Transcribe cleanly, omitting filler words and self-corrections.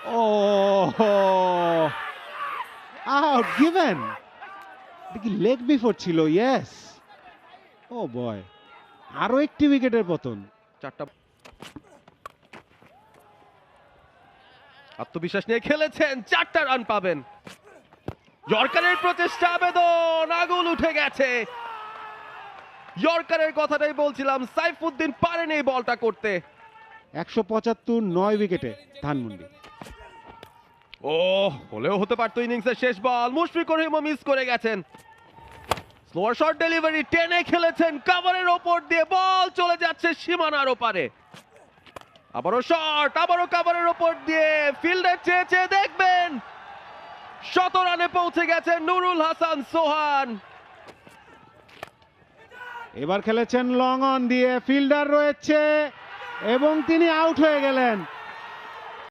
Oh, out given. দেখি leg before ছিল, yes. ও বয়, আরো একটি উইকেটের পতন। চারটা আত্মবিশ্বাস নিয়ে খেলেছেন, 4টা রান পাবেন। ইয়র্কারের প্রচেষ্টা, আবেদন, আগুন উঠে গেছে। ইয়র্কারের কথাটাই বলছিলাম, সাইফুদ্দিন পারেনি এই বলটা করতে। 175, 9 উইকেটে ধানমন্ডি। ও, হলেও হতে পারতো ইনিংসের শেষ বল। মুশফিকুর রহিমও মিস করে গেছেন। স্লোয়ার শট ডেলিভারি, টেনে খেলেছেন কভারের ওপর দিয়ে, বল চলে যাচ্ছে সীমানার ওপারে। আবারও শট, আবারও কভারের ওপর দিয়ে, ফিল্ডার চেয়ে চেয়ে দেখবেন। 100 রানে পৌঁছে গেছেন নুরুল হাসান সোহান। এবার খেলেছেন লং অন দিয়ে, ফিল্ডার রয়েছে এবং তিনি আউট হয়ে গেলেন।